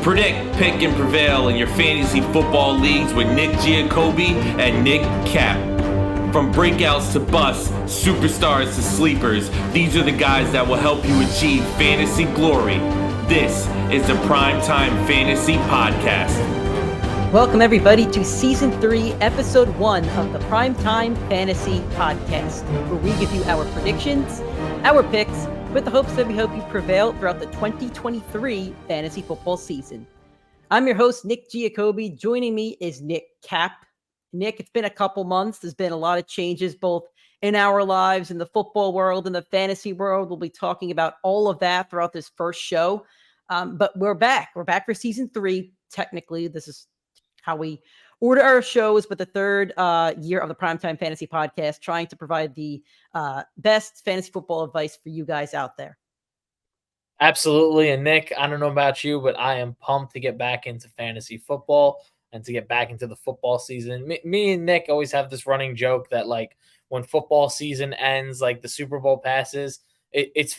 Predict, pick, and prevail in your fantasy football leagues with Nick Giacobbe and Nick Cap. From breakouts to busts, superstars to sleepers, these are the guys that will help you achieve fantasy glory. This is the PrimeTime Fantasy Podcast. Welcome, everybody, to Season 3, Episode 1 of the PrimeTime Fantasy Podcast, where we give you our predictions, our picks, with the hopes that we hope you prevail throughout the 2023 fantasy football season. I'm your host, Nick Giacobbe. Joining me is Nick Cap. Nick, it's been a couple months. There's been a lot of changes, both in our lives, in the football world, in the fantasy world. We'll be talking about all of that throughout this first show. But we're back. We're back for Season 3. Technically, this is how we order our shows, but the third year of the PrimeTime Fantasy Podcast, trying to provide the best fantasy football advice for you guys out there. Absolutely. And Nick, I don't know about you, but I am pumped to get back into fantasy football and to get back into the football season. Me and Nick always have this running joke that, like, when football season ends, like the Super Bowl passes, it's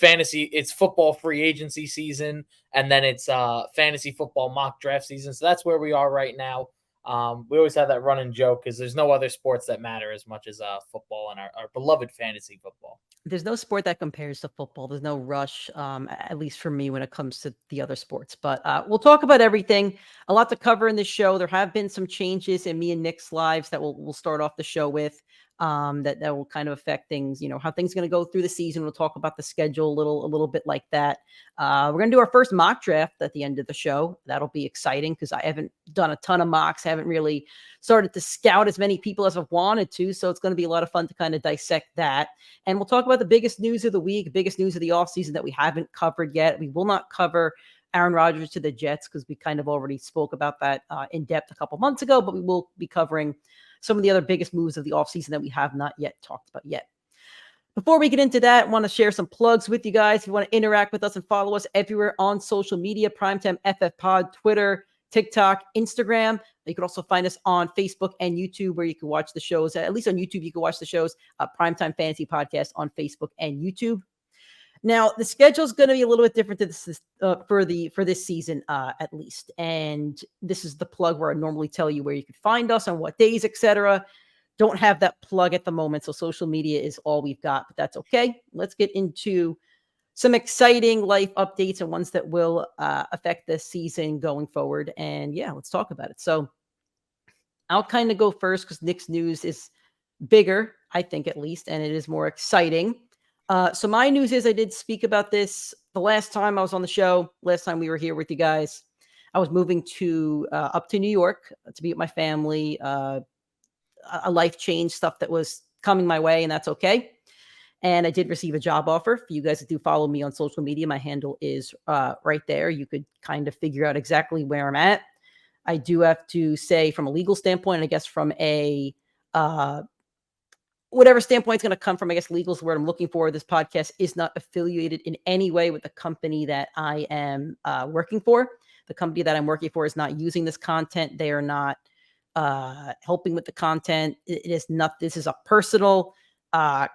football free agency season, and then it's fantasy football mock draft season. So that's where we are right now. We always have that running joke because there's no other sports that matter as much as football and our beloved fantasy football. There's no sport that compares to football. There's no rush, at least for me, when it comes to the other sports. But we'll talk about everything. A lot to cover in this show. There have been some changes in me and Nick's lives that we'll start off the show with. That will kind of affect things, how things are going to go through the season. We'll talk about the schedule a little bit like that. We're going to do our first mock draft at the end of the show. That'll be exciting because I haven't done a ton of mocks, haven't really started to scout as many people as I've wanted to. So it's going to be a lot of fun to kind of dissect that. And we'll talk about the biggest news of the week, biggest news of the offseason that we haven't covered yet. We will not cover Aaron Rodgers to the Jets because we kind of already spoke about that in depth a couple months ago, but we will be covering some of the other biggest moves of the offseason that we have not yet talked about yet. Before we get into that, I want to share some plugs with you guys. If you want to interact with us and follow us everywhere on social media, PrimeTimeFFPod, Twitter, TikTok, Instagram. You can also find us on Facebook and YouTube where you can watch the shows. At least on YouTube, you can watch the shows, PrimeTime Fantasy Podcast on Facebook and YouTube. Now, the schedule is going to be a little bit different to this, for this season, at least. And this is the plug where I normally tell you where you can find us, on what days, etc. Don't have that plug at the moment, so social media is all we've got, but that's okay. Let's get into some exciting life updates and ones that will affect this season going forward. And yeah, let's talk about it. So I'll kind of go first because Nick's news is bigger, I think at least, and it is more exciting. So my news is, I did speak about this the last time I was on the show, last time we were here with you guys. I was moving up to New York to be with my family, a life change, stuff that was coming my way, and that's okay. And I did receive a job offer. For you guys that do follow me on social media, my handle is right there. You could kind of figure out exactly where I'm at. I do have to say, from a legal standpoint, I guess from a whatever standpoint it's going to come from, I guess legal is the word I'm looking for. This podcast is not affiliated in any way with the company that I am working for. The company that I'm working for is not using this content. They are not helping with the content. It is not. This is a personal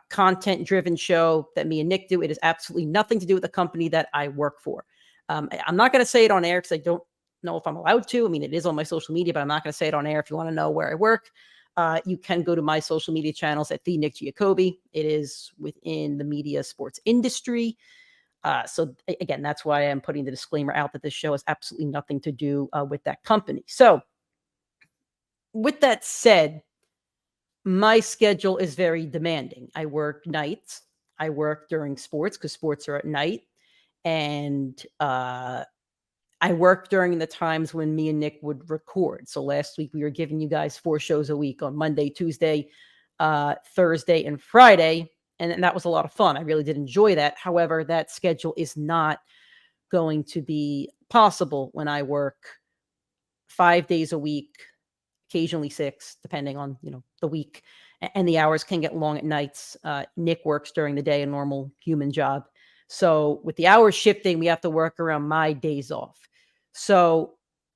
content-driven show that me and Nick do. It has absolutely nothing to do with the company that I work for. I'm not going to say it on air because I don't know if I'm allowed to. I mean, it is on my social media, but I'm not going to say it on air. If you want to know where I work, you can go to my social media channels at the Nick Giacobbe. It is within the media sports industry. So again, that's why I'm putting the disclaimer out that this show has absolutely nothing to do with that company. So with that said, my schedule is very demanding. I work nights. I work during sports because sports are at night. And I work during the times when me and Nick would record. So last week we were giving you guys 4 shows a week on Monday, Tuesday, Thursday, and Friday. And that was a lot of fun. I really did enjoy that. However, that schedule is not going to be possible when I work 5 days a week, occasionally 6, depending on, the week. And the hours can get long at nights. Nick works during the day, a normal human job. So with the hours shifting, we have to work around my days off. So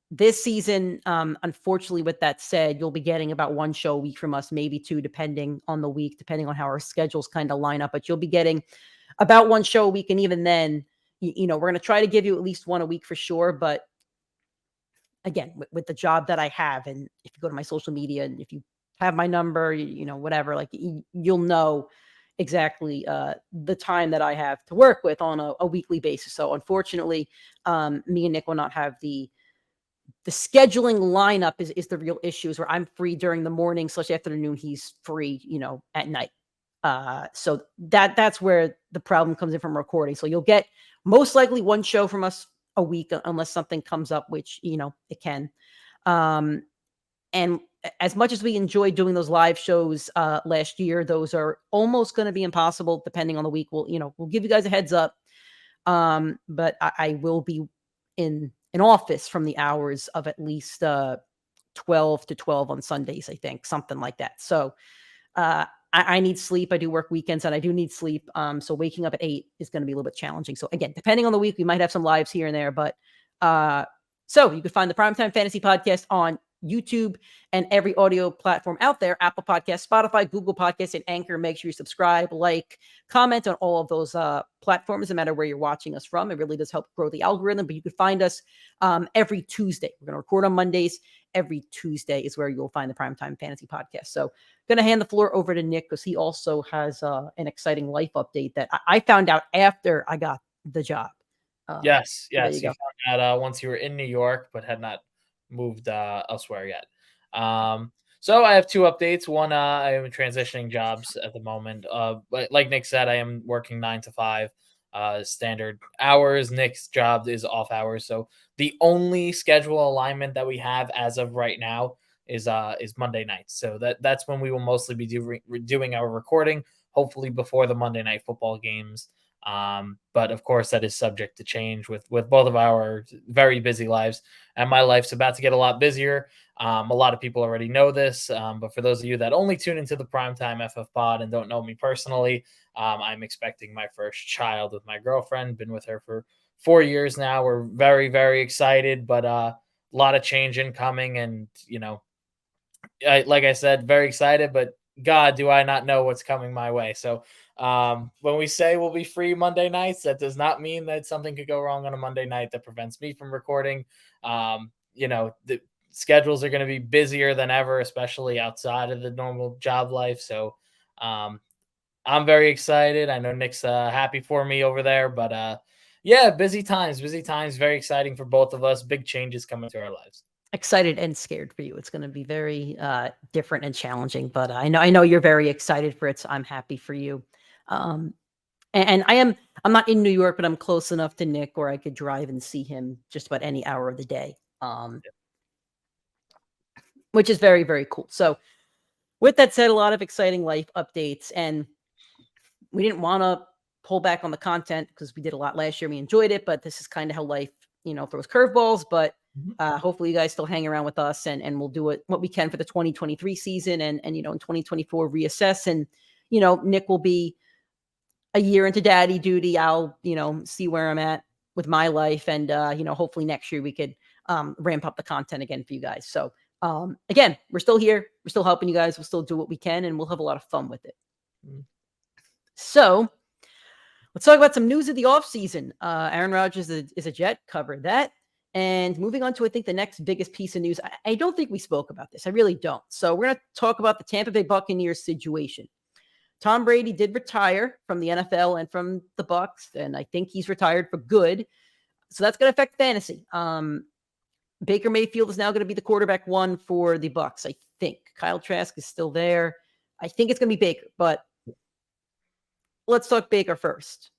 this season, unfortunately, with that said, you'll be getting about 1 show a week from us, maybe 2, depending on the week, depending on how our schedules kind of line up. But you'll be getting about 1 show a week. And even then, we're going to try to give you at least 1 a week for sure. But again, with the job that I have, and if you go to my social media and if you have my number, whatever, like you'll know exactly the time that I have to work with on a weekly basis. So unfortunately, me and Nick will not have the scheduling lineup is the real issue, is where I'm free during the morning / afternoon. He's free, at night. So that's where the problem comes in from recording. So you'll get most likely one show from us a week, unless something comes up, which, it can. And as much as we enjoyed doing those live shows last year, those are almost going to be impossible depending on the week. We'll give you guys a heads up. But I will be in an office from the hours of at least 12 to 12 on Sundays, I think, something like that. So I need sleep. I do work weekends and I do need sleep. So waking up at 8 is going to be a little bit challenging. So again, depending on the week, we might have some lives here and there, but so you can find the Primetime Fantasy Podcast on YouTube and every audio platform out there: Apple Podcasts, Spotify, Google Podcasts, and Anchor. Make sure you subscribe, like, comment on all of those platforms, no matter where you're watching us from. It really does help grow the algorithm. But you can find us every Tuesday. We're going to record on Mondays. Every Tuesday is where you'll find the Primetime Fantasy Podcast. So I'm going to hand the floor over to Nick, because he also has an exciting life update that I found out after I got the job. Yes. You You found out once you were in New York, but had not moved elsewhere yet. So I have two updates. One, I am transitioning jobs at the moment. Like Nick said, I am working 9 to 5 standard hours. Nick's job is off hours. So the only schedule alignment that we have as of right now is Monday nights. So that's when we will mostly be doing our recording, hopefully before the Monday Night Football games. But of course, that is subject to change with both of our very busy lives, and my life's about to get a lot busier. A lot of people already know this, but for those of you that only tune into the Primetime FF Pod and don't know me personally, I'm expecting my first child with my girlfriend. Been with her for 4 years now. We're very, very excited, but a lot of change incoming, and like I said, very excited, but God, do I not know what's coming my way. So when we say we'll be free Monday nights, that does not mean that something could go wrong on a Monday night that prevents me from recording. The schedules are going to be busier than ever, especially outside of the normal job life. So I'm very excited. I know Nick's happy for me over there, but yeah, busy times, very exciting for both of us. Big changes coming to our lives. Excited and scared for you. It's going to be very different and challenging, but I know you're very excited for it. So I'm happy for you. And I'm not in New York, but I'm close enough to Nick where I could drive and see him just about any hour of the day. Which is very, very cool. So with that said, a lot of exciting life updates, and we didn't want to pull back on the content because we did a lot last year. We enjoyed it, but this is kind of how life, throws curveballs. But hopefully you guys still hang around with us, and we'll do what we can for the 2023 season, and in 2024 reassess. And Nick will be a year into daddy duty. I'll see where I'm at with my life, and hopefully next year we could ramp up the content again for you guys. So again, we're still here, we're still helping you guys, we'll still do what we can, and we'll have a lot of fun with it. So let's talk about some news of the offseason. Aaron Rodgers is a Jet, covered that. And moving on to, I think, the next biggest piece of news. I don't think we spoke about this. I really don't. So we're going to talk about the Tampa Bay Buccaneers situation. Tom Brady did retire from the NFL and from the Bucs, and I think he's retired for good. So that's going to affect fantasy. Baker Mayfield is now going to be the quarterback 1 for the Bucs, I think. Kyle Trask is still there. I think it's going to be Baker, but let's talk Baker first.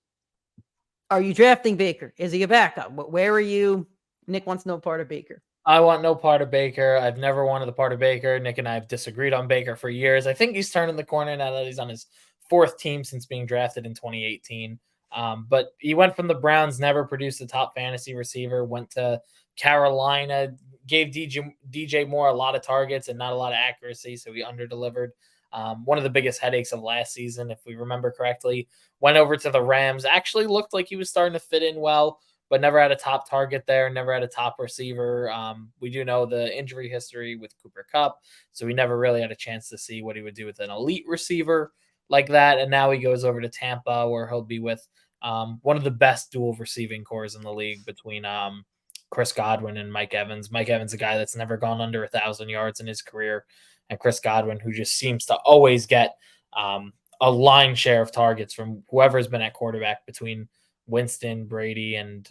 Are you drafting Baker? Is he a backup? Where are you? Nick wants no part of Baker. I want no part of Baker. I've never wanted the part of Baker. Nick and I have disagreed on Baker for years. I think he's turning the corner now that he's on his 4th team since being drafted in 2018. But he went from the Browns, never produced a top fantasy receiver, went to Carolina, gave DJ Moore a lot of targets and not a lot of accuracy, so he underdelivered. One of the biggest headaches of last season, if we remember correctly, went over to the Rams, actually looked like he was starting to fit in well, but never had a top target there, never had a top receiver. We do know the injury history with Cooper Kupp, so we never really had a chance to see what he would do with an elite receiver like that. And now he goes over to Tampa, where he'll be with one of the best dual receiving cores in the league between Chris Godwin and Mike Evans. Mike Evans, a guy that's never gone under 1,000 yards in his career, and Chris Godwin, who just seems to always get a line share of targets from whoever's been at quarterback between Winston, Brady, and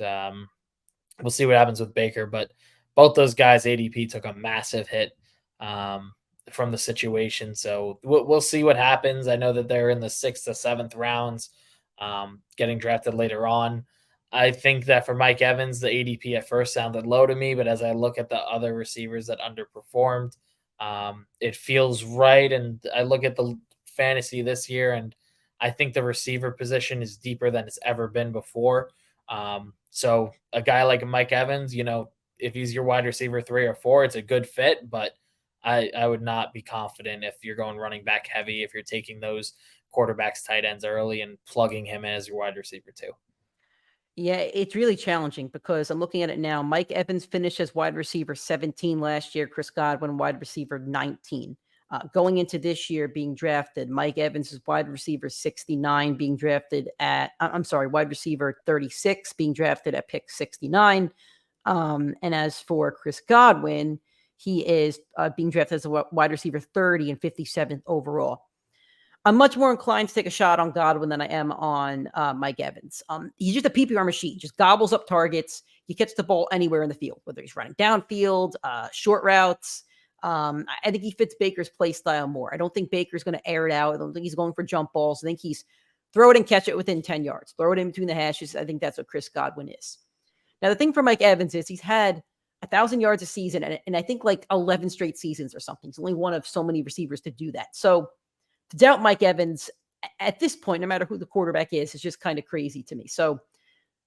we'll see what happens with Baker. But both those guys, ADP took a massive hit from the situation. So we'll see what happens. I know that they're in the 6th to 7th rounds, getting drafted later on. I think that for Mike Evans, the ADP at first sounded low to me, but as I look at the other receivers that underperformed, it feels right. And I look at the fantasy this year, and I think the receiver position is deeper than it's ever been before. So a guy like Mike Evans, if he's your wide receiver 3 or 4, it's a good fit, but I would not be confident if you're going running back heavy, if you're taking those quarterbacks, tight ends early and plugging him in as your wide receiver 2. Yeah, it's really challenging because I'm looking at it now. Mike Evans finished as wide receiver 17 last year. Chris Godwin, wide receiver 19. Going into this year being drafted, Mike Evans is wide receiver 69 being drafted at, wide receiver 36 being drafted at pick 69. And as for Chris Godwin, he is being drafted as a wide receiver 30 and 57th overall. I'm much more inclined to take a shot on Godwin than I am on Mike Evans. He's just a PPR machine, just gobbles up targets. He gets the ball anywhere in the field, whether he's running downfield, short routes. I think he fits Baker's play style more. I don't think Baker's going to air it out. I don't think he's going for jump balls. I think he's throw it and catch it within 10 yards. Throw it in between the hashes. I think that's what Chris Godwin is. Now, the thing for Mike Evans is he's had 1,000 yards a season, and I think like 11 straight seasons or something. He's only one of so many receivers to do that. So to doubt Mike Evans at this point, no matter who the quarterback is just kind of crazy to me. So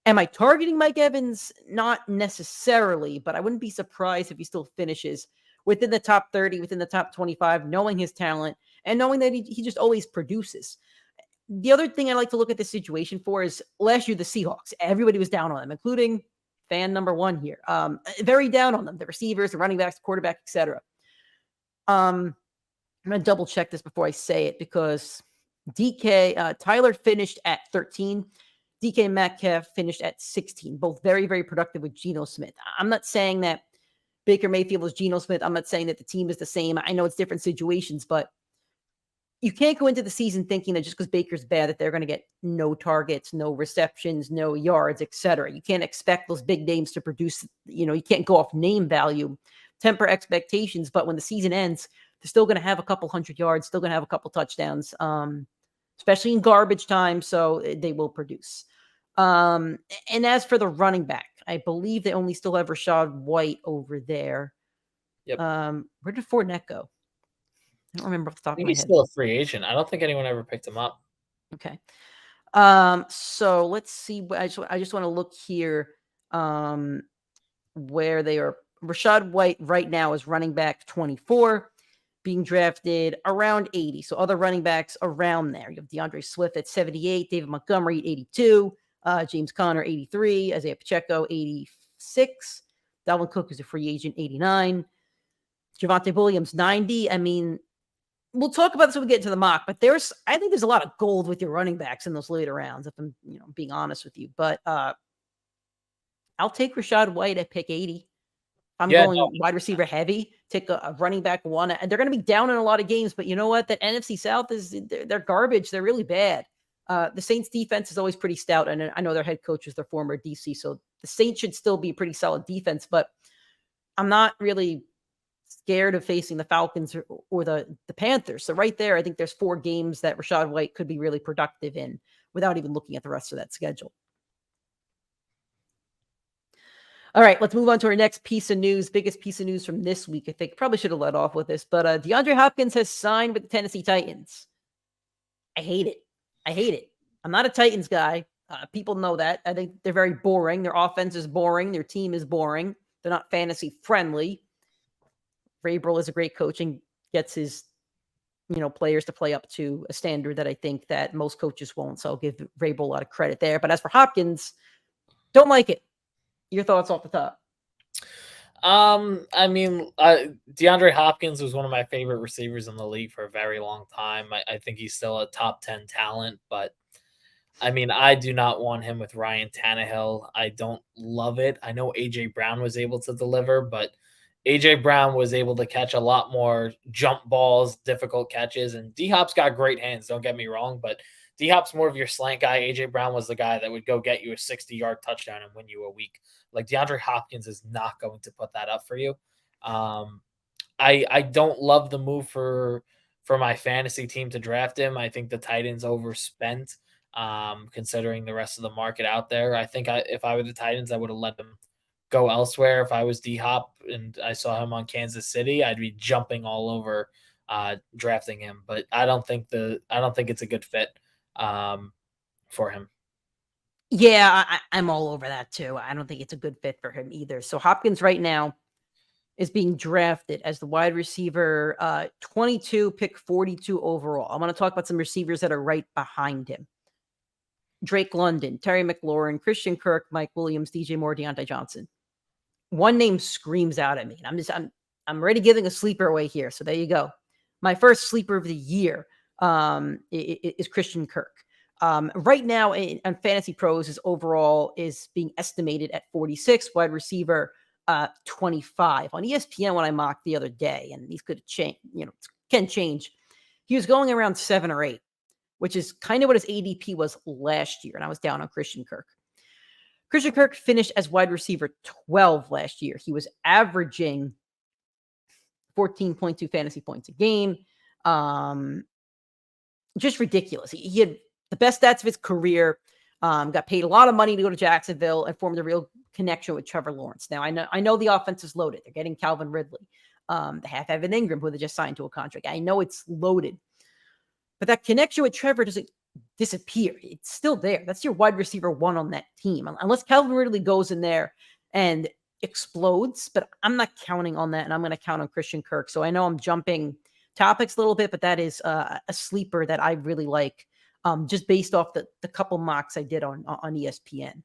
am I targeting Mike Evans? Not necessarily, but I wouldn't be surprised if he still finishes within the top 30, within the top 25, knowing his talent and knowing that he just always produces. The other thing I like to look at this situation for is last year, the Seahawks. Everybody was down on them, including fan number 1 here. Very down on them, the receivers, the running backs, the quarterback, etc. I'm going to double check this before I say it because Tyler finished at 13. DK Metcalf finished at 16, both very, very productive with Geno Smith. I'm not saying that Baker Mayfield was Geno Smith. I'm not saying that the team is the same. I know it's different situations, but you can't go into the season thinking that just because Baker's bad that they're going to get no targets, no receptions, no yards, etc. You can't expect those big names to produce, you can't go off name value, temper expectations, but when the season ends, they're still going to have a couple 100 yards, still going to have a couple touchdowns, especially in garbage time. So they will produce. And as for the running back, I believe they only still have Rachaad White over there. Yep. Where did Fournette go? I don't remember off the top of my head. He's still a free agent. I don't think anyone ever picked him up. Okay. So let's see. I just want to look here where they are. Rachaad White right now is running back 24, being drafted around 80. So other running backs around there. You have DeAndre Swift at 78, David Montgomery at 82, James Conner 83, Isaiah Pacheco 86, Dalvin Cook is a free agent 89, Javonte Williams 90. I mean, we'll talk about this when we get into the mock, but I think there's a lot of gold with your running backs in those later rounds, if I'm being honest with you. But I'll take Rachaad White at pick 80. I'm going wide receiver heavy, take a running back 1. And they're going to be down in a lot of games, but you know what? That NFC South they're garbage. They're really bad. The Saints defense is always pretty stout. And I know their head coach is their former DC. So the Saints should still be a pretty solid defense, but I'm not really scared of facing the Falcons or the Panthers. So right there, I think there's 4 games that Rachaad White could be really productive in without even looking at the rest of that schedule. All right, let's move on to our next piece of news, biggest piece of news from this week. I think probably should have led off with this, but DeAndre Hopkins has signed with the Tennessee Titans. I hate it. I'm not a Titans guy. People know that. I think they're very boring. Their offense is boring. Their team is boring. They're not fantasy friendly. Vrabel is a great coach and gets his, players to play up to a standard that I think that most coaches won't. So I'll give Vrabel a lot of credit there. But as for Hopkins, don't like it. Your thoughts off the top? DeAndre Hopkins was one of my favorite receivers in the league for a very long time. I think he's still a top 10 talent, but I mean, I do not want him with Ryan Tannehill. I don't love it. I know AJ Brown was able to deliver, but AJ Brown was able to catch a lot more jump balls, difficult catches, and D Hop's got great hands. Don't get me wrong, but D Hop's more of your slant guy. AJ Brown was the guy that would go get you a 60-yard touchdown and win you a week. Like DeAndre Hopkins is not going to put that up for you. Um, I don't love the move for my fantasy team to draft him. I think the Titans overspent, considering the rest of the market out there. I think if I were the Titans, I would have let them go elsewhere. If I was D Hop and I saw him on Kansas City, I'd be jumping all over drafting him. But I don't think it's a good fit for him. Yeah, I'm all over that too. I don't think it's a good fit for him either. So Hopkins right now is being drafted as the wide receiver 22, pick 42 overall. I'm going to talk about some receivers that are right behind him. Drake London, Terry McLaurin, Christian Kirk, Mike Williams, DJ Moore, Deontay Johnson. One name screams out at me. And I'm already giving a sleeper away here. So there you go. My first sleeper of the year is Christian Kirk. Right now on Fantasy Pros, his overall is being estimated at 46, wide receiver 25. On ESPN, when I mocked the other day, and these could change, can change, he was going around 7 or 8, which is kind of what his ADP was last year. And I was down on Christian Kirk. Christian Kirk finished as wide receiver 12 last year. He was averaging 14.2 fantasy points a game. Just ridiculous. He had the best stats of his career, got paid a lot of money to go to Jacksonville and formed a real connection with Trevor Lawrence. Now, I know the offense is loaded. They're getting Calvin Ridley. They have Evan Ingram, who they just signed to a contract. I know it's loaded. But that connection with Trevor doesn't disappear. It's still there. That's your wide receiver 1 on that team. Unless Calvin Ridley goes in there and explodes, but I'm not counting on that, and I'm going to count on Christian Kirk. So I know I'm jumping topics a little bit, but that is a sleeper that I really like, just based off the couple mocks I did on ESPN.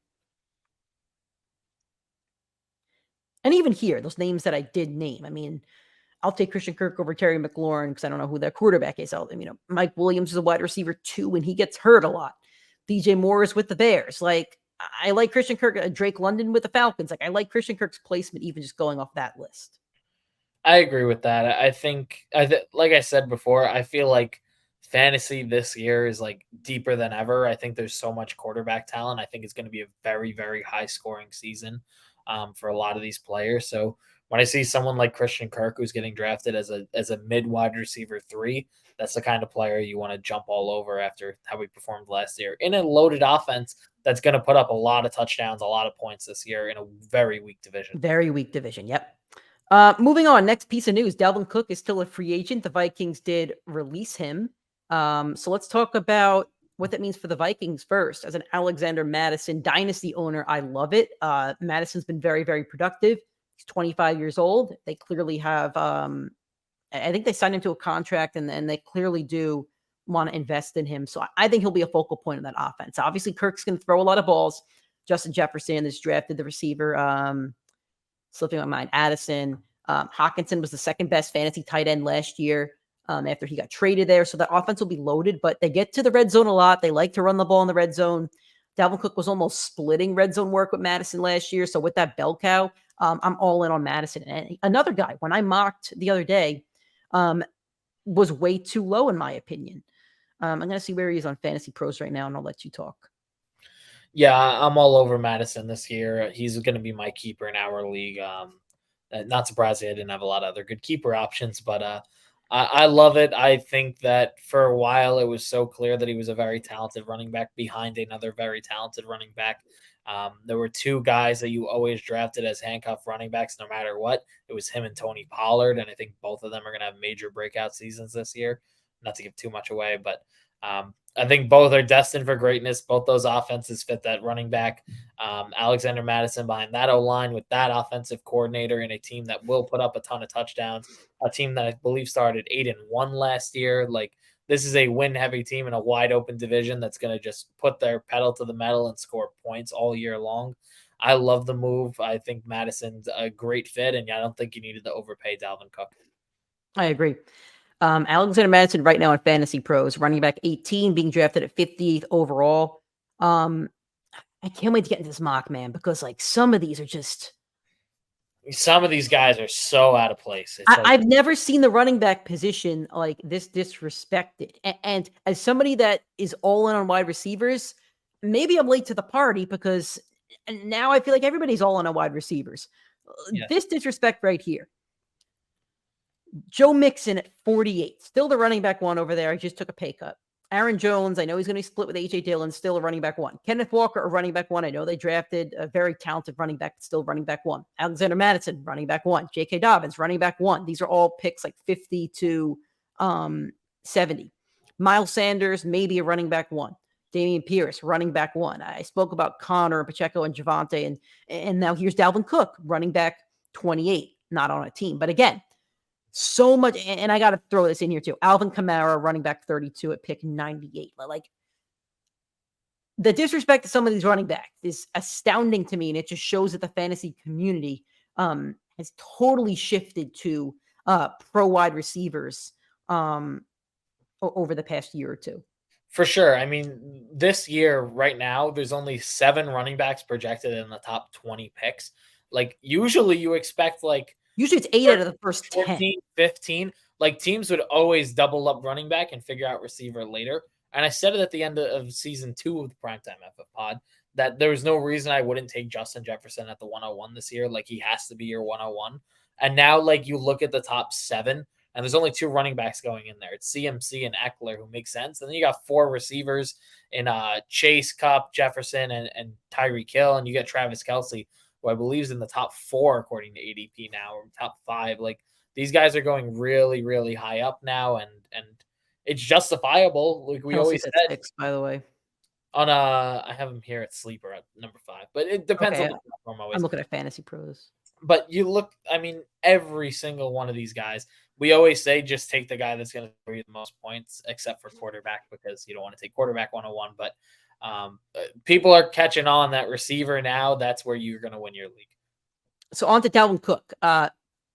And even here, those names that I did name, I mean, I'll take Christian Kirk over Terry McLaurin because I don't know who their quarterback is. Mike Williams is a wide receiver 2, and he gets hurt a lot. DJ Moore is with the Bears. Like, I like Christian Kirk. Drake London with the Falcons. Like, I like Christian Kirk's placement, even just going off that list. I agree with that. I think, like I said before, I feel like fantasy this year is like deeper than ever. I think there's so much quarterback talent. I think it's going to be a very, very high scoring season for a lot of these players. So when I see someone like Christian Kirk, who's getting drafted as a mid wide receiver 3, that's the kind of player you want to jump all over after how he performed last year in a loaded offense that's going to put up a lot of touchdowns, a lot of points this year in a very weak division. Very weak division. Yep. Moving on. Next piece of news. Dalvin Cook is still a free agent. The Vikings did release him. So let's talk about what that means for the Vikings first. As an Alexander Mattison dynasty owner, I love it. Madison's been very, very productive. He's 25 years old. They clearly have, I think they signed him to a contract, and they clearly do want to invest in him. So I think he'll be a focal point of that offense. Obviously, Kirk's going to throw a lot of balls. Justin Jefferson is drafted the receiver, slipping my mind, Addison. Hawkinson was the second best fantasy tight end last year after he got traded there. So that offense will be loaded, but they get to the red zone a lot. They like to run the ball in the red zone. Dalvin Cook was almost splitting red zone work with Mattison last year. So with that bell cow, I'm all in on Mattison. And another guy, when I mocked the other day, was way too low in my opinion. I'm going to see where he is on Fantasy Pros right now, and I'll let you talk. Yeah, I'm all over Mattison this year. He's going to be my keeper in our league. Not surprising I didn't have a lot of other good keeper options, but I love it. I think that for a while it was so clear that he was a very talented running back behind another very talented running back. There were 2 guys that you always drafted as handcuff running backs no matter what. It was him and Tony Pollard, and I think both of them are going to have major breakout seasons this year. Not to give too much away, but I think both are destined for greatness. Both those offenses fit that running back. Alexander Mattison behind that O-line with that offensive coordinator in a team that will put up a ton of touchdowns, a team that I believe started 8-1 last year. Like, this is a win-heavy team in a wide-open division that's going to just put their pedal to the metal and score points all year long. I love the move. I think Madison's a great fit, and I don't think you needed to overpay Dalvin Cook. I agree. Alexander Mattison right now on Fantasy Pros, running back 18, being drafted at 58th overall. I can't wait to get into this mock, man, because like some of these are just. Some of these guys are so out of place. I've never seen the running back position like this disrespected. And as somebody that is all in on wide receivers, maybe I'm late to the party because now I feel like everybody's all in on wide receivers. Yeah. This disrespect right here. Joe Mixon at 48, still the running back one over there. I just took a pay cut. Aaron Jones, I know he's going to be split with A.J. Dillon, still a running back one. Kenneth Walker, a running back one. I know they drafted a very talented running back, still running back one. Alexander Mattison, running back one. J.K. Dobbins, running back one. These are all picks like 50 to 70. Miles Sanders, maybe a running back one. Damian Pierce, running back one. I spoke about Connor and Pacheco and Javonte, and now here's Dalvin Cook, running back 28, not on a team. But again, so much, and I got to throw this in here too. Alvin Kamara, running back 32 at pick 98. Like the disrespect to some of these running backs is astounding to me, and it just shows that the fantasy community has totally shifted to pro wide receivers over the past year or two. For sure. I mean, this year right now, there's only 7 running backs projected in the top 20 picks. Like usually you expect usually it's 8 out of the first 14, 10. 15. Like teams would always double up running back and figure out receiver later. And I said it at the end of season 2 of the Primetime FFPod that there was no reason I wouldn't take Justin Jefferson at the 101 this year. Like he has to be your 101. And now like you look at the top 7 and there's only 2 running backs going in there. It's CMC and Eckler, who makes sense. And then you got 4 receivers in Chase, Cup, Jefferson, and Tyreek Hill. And you get Travis Kelce, who I believe is in the top 4 according to ADP now, or top 5. Like these guys are going really, really high up now, and it's justifiable. Like we always said. 6, by the way. On I have him here at Sleeper at number 5, but it depends on the platform always. I'm looking at Fantasy Pros. But you look, I mean, every single one of these guys, we always say just take the guy that's going to score you the most points, except for quarterback, because you don't want to take quarterback 101. But people are catching on that receiver now. That's where you're going to win your league. So on to Dalvin Cook.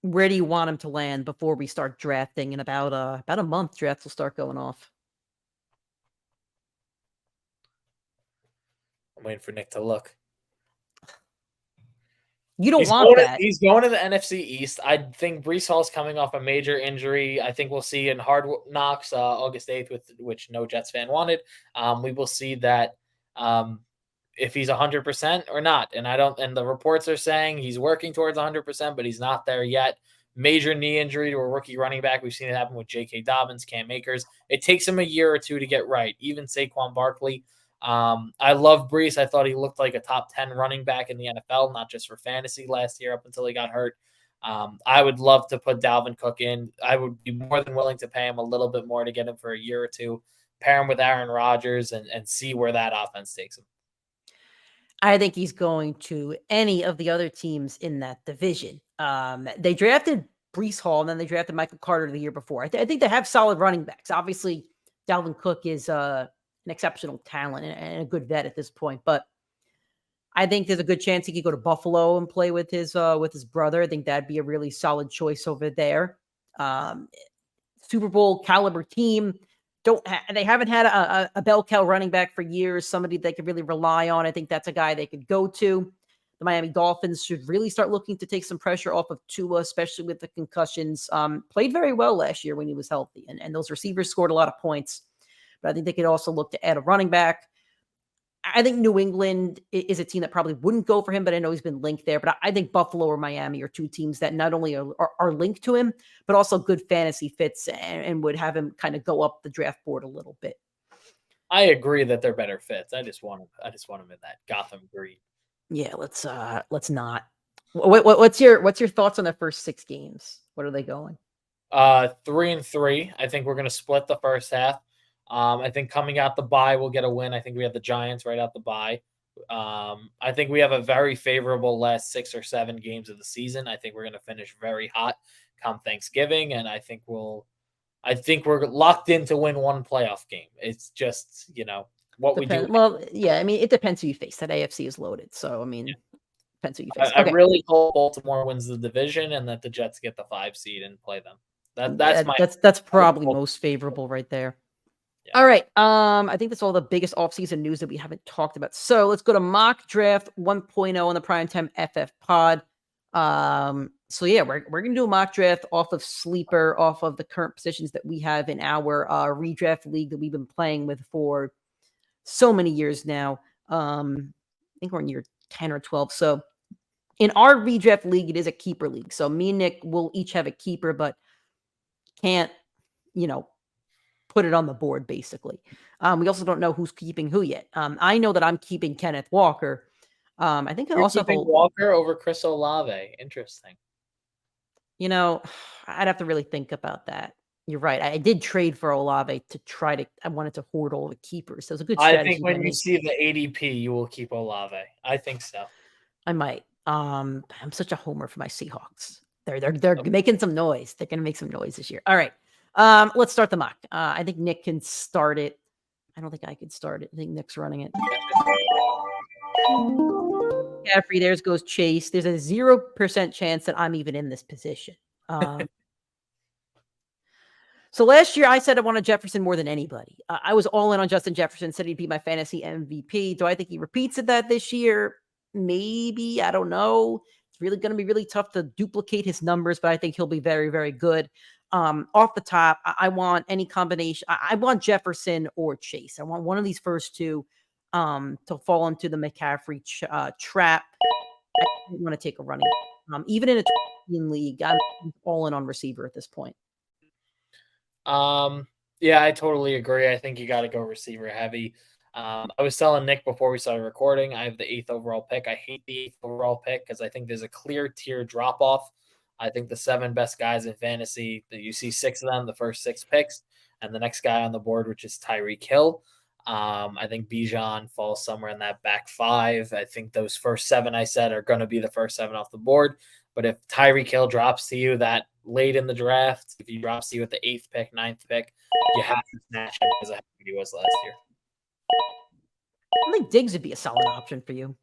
Where do you want him to land before we start drafting? In about a month, drafts will start going off. I'm waiting for Nick to look. You don't want that. He's going to the NFC East. I think Breece Hall's coming off a major injury. I think we'll see in Hard Knocks August 8th, which no Jets fan wanted. We will see that if he's 100% or not. And the reports are saying he's working towards 100%, but he's not there yet. Major knee injury to a rookie running back. We've seen it happen with J.K. Dobbins, Cam Akers. It takes him a year or 2 to get right. Even Saquon Barkley. I love Breece. I thought he looked like a top 10 running back in the NFL, not just for fantasy last year up until he got hurt. I would love to put Dalvin Cook in. I would be more than willing to pay him a little bit more to get him for a year or 2, pair him with Aaron Rodgers and see where that offense takes him. I think he's going to any of the other teams in that division. They drafted Breece Hall, and then they drafted Michael Carter the year before. I think they have solid running backs. Obviously, Dalvin Cook is an exceptional talent and a good vet at this point, but I think there's a good chance he could go to Buffalo and play with his brother. I think that'd be a really solid choice over there. Super Bowl caliber team. They haven't had a bell cow running back for years, somebody they could really rely on. I think that's a guy they could go to. The Miami Dolphins should really start looking to take some pressure off of Tua, especially with the concussions. Played very well last year when he was healthy, and those receivers scored a lot of points. But I think they could also look to add a running back. I think New England is a team that probably wouldn't go for him, but I know he's been linked there. But I think Buffalo or Miami are 2 teams that not only are linked to him, but also good fantasy fits and would have him kind of go up the draft board a little bit. I agree that they're better fits. I just want him in that Gotham green. Yeah, let's not. What's your thoughts on the first 6 games? What are they going? 3-3. I think we're going to split the first half. I think coming out the bye, we'll get a win. I think we have the Giants right out the bye. I think we have a very favorable last 6 or 7 games of the season. I think we're going to finish very hot come Thanksgiving, and I think we're locked in to win 1 playoff game. It's just, what we do. Well, yeah, I mean, it depends who you face. That AFC is loaded, so I mean, depends who you face. I really hope Baltimore wins the division and that the Jets get the 5 seed and play them. That's probably most favorable right there. All right. I think that's all the biggest offseason news that we haven't talked about. So let's go to mock draft 1.0 on the Primetime FF pod. So yeah, we're gonna do a mock draft off of Sleeper, off of the current positions that we have in our redraft league that we've been playing with for so many years now. I think we're in year 10 or 12. So in our redraft league, it is a keeper league. So me and Nick will each have a keeper, but can't, put it on the board basically. We also don't know who's keeping who yet. I know that I'm keeping Kenneth Walker. I think I You're also keeping Walker over Chris Olave. Interesting. I'd have to really think about that. You're right. I did trade for Olave I wanted to hoard all the keepers. So it was a good I strategy. think when you see the ADP, you will keep Olave. I think so. I might. I'm such a homer for my Seahawks. They're making some noise. They're gonna make some noise this year. All right. Let's start the mock. I think Nick can start it. I don't think I could start it. I think Nick's running it. Caffrey, there's goes Chase. There's a 0% chance that I'm even in this position. So last year I said I wanted Jefferson more than anybody. I was all in on Justin Jefferson, said he'd be my fantasy MVP. Do I think he repeats that this year? Maybe. I don't know. It's really going to be really tough to duplicate his numbers, but I think he'll be very, very good. Off the top, I want any combination. I want Jefferson or Chase. I want one of these first two to fall into the McCaffrey trap. I don't want to take a running. Even in a 20 league, I'm all in on receiver at this point. Yeah, I totally agree. I think you got to go receiver heavy. I was telling Nick before we started recording, I have the 8th overall pick. I hate the 8th overall pick because I think there's a clear tier drop off. I think the 7 best guys in fantasy, that you see 6 of them, the first 6 picks, and the next guy on the board, which is Tyreek Hill. I think Bijan falls somewhere in that back 5. I think those first 7 I said are going to be the first 7 off the board. But if Tyreek Hill drops to you that late in the draft, if he drops to you at the 8th pick, 9th pick, you have to snatch him because of how good he was last year. I think Diggs would be a solid option for you.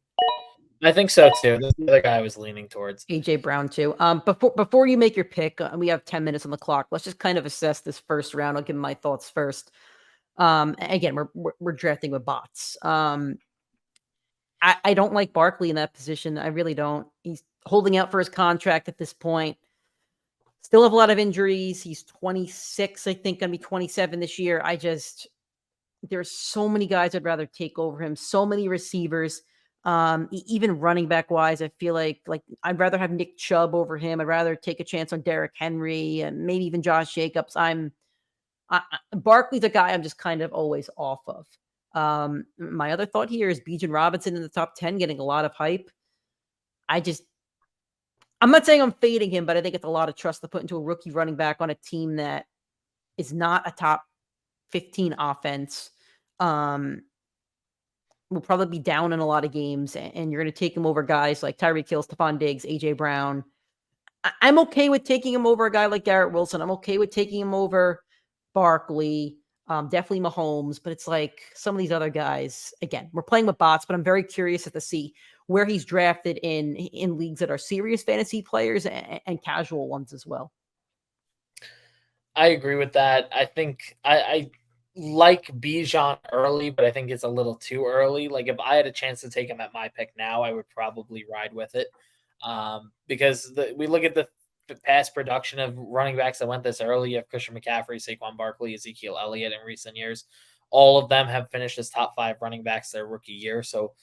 I think so too. This is the other guy I was leaning towards. AJ Brown too. Before you make your pick, we have 10 minutes on the clock. Let's just kind of assess this first round. I'll give my thoughts first. Again, we're drafting with bots. I don't like Barkley in that position. I really don't. He's holding out for his contract at this point. Still have a lot of injuries. He's 26, I think, gonna be 27 this year. There's so many guys I'd rather take over him. So many receivers. Even running back wise, I feel like I'd rather have Nick Chubb over him. I'd rather take a chance on Derrick Henry and maybe even Josh Jacobs. Barkley's a guy I'm just kind of always off of. My other thought here is Bijan Robinson in the top 10 getting a lot of hype. I'm not saying I'm fading him, but I think it's a lot of trust to put into a rookie running back on a team that is not a top 15 offense. Will probably be down in a lot of games, and you're going to take him over guys like Tyreek Hill, Stephon Diggs, AJ Brown. I'm okay with taking him over a guy like Garrett Wilson. I'm okay with taking him over Barkley, definitely Mahomes, but it's like some of these other guys, again, we're playing with bots, but I'm very curious to see where he's drafted in leagues that are serious fantasy players and casual ones as well. I agree with that. I think I like Bijan early, but I think it's a little too early. Like if I had a chance to take him at my pick now, I would probably ride with it. Because we look at the past production of running backs that went this early. You have Christian McCaffrey, Saquon Barkley, Ezekiel Elliott in recent years. All of them have finished as top 5 running backs their rookie year. So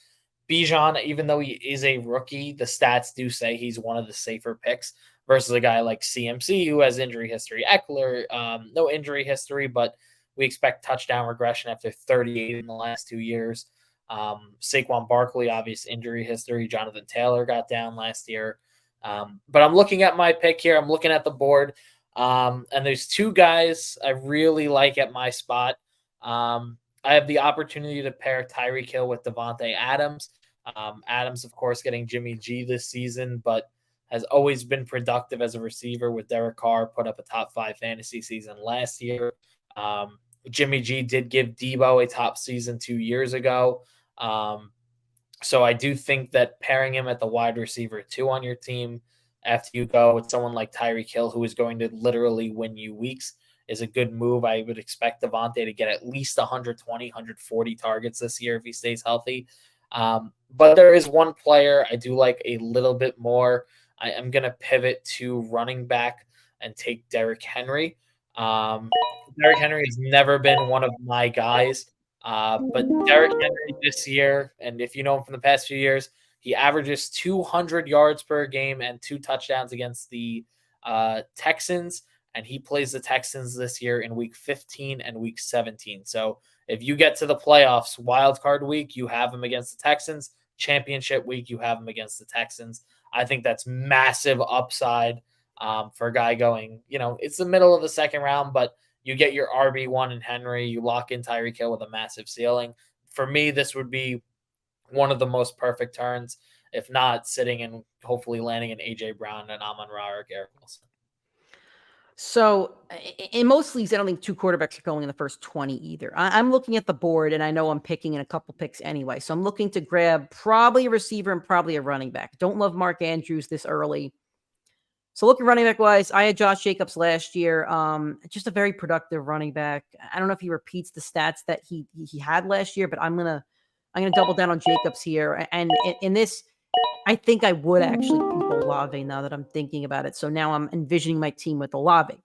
Bijan, even though he is a rookie, the stats do say he's one of the safer picks versus a guy like CMC who has injury history. Eckler, no injury history, but we expect touchdown regression after 38 in the last 2 years. Saquon Barkley, obvious injury history. Jonathan Taylor got down last year. But I'm looking at my pick here. I'm looking at the board. And there's 2 guys I really like at my spot. I have the opportunity to pair Tyreek Hill with Devontae Adams. Adams, of course, getting Jimmy G this season, but has always been productive as a receiver with Derek Carr, put up a top 5 fantasy season last year. Jimmy G did give Debo a top season 2 years ago. So I do think that pairing him at the wide receiver 2 on your team after you go with someone like Tyreek Hill, who is going to literally win you weeks, is a good move. I would expect Davante to get at least 120, 140 targets this year if he stays healthy. But there is one player I do like a little bit more. I am going to pivot to running back and take Derrick Henry. Derrick Henry has never been one of my guys, but Derrick Henry this year, and if you know him from the past few years, he averages 200 yards per game and 2 touchdowns against the Texans, and he plays the Texans this year in week 15 and week 17. So if you get to the playoffs, wild card week, you have him against the Texans. Championship week, you have him against the Texans. I think that's massive upside for a guy going, it's the middle of the second round, but you get your RB1 in Henry, you lock in Tyreek Hill with a massive ceiling. For me, this would be one of the most perfect turns, if not sitting and hopefully landing in AJ Brown and Amon-Ra or Garrett Wilson. So in most leagues, I don't think 2 quarterbacks are going in the first 20 either. I'm looking at the board, and I know I'm picking in a couple picks anyway. So I'm looking to grab probably a receiver and probably a running back. Don't love Mark Andrews this early. So looking running back wise, I had Josh Jacobs last year. Just a very productive running back. I don't know if he repeats the stats that he had last year, but I'm gonna double down on Jacobs here. And in this, I think I would actually keep Olave now that I'm thinking about it. So now I'm envisioning my team with Olave.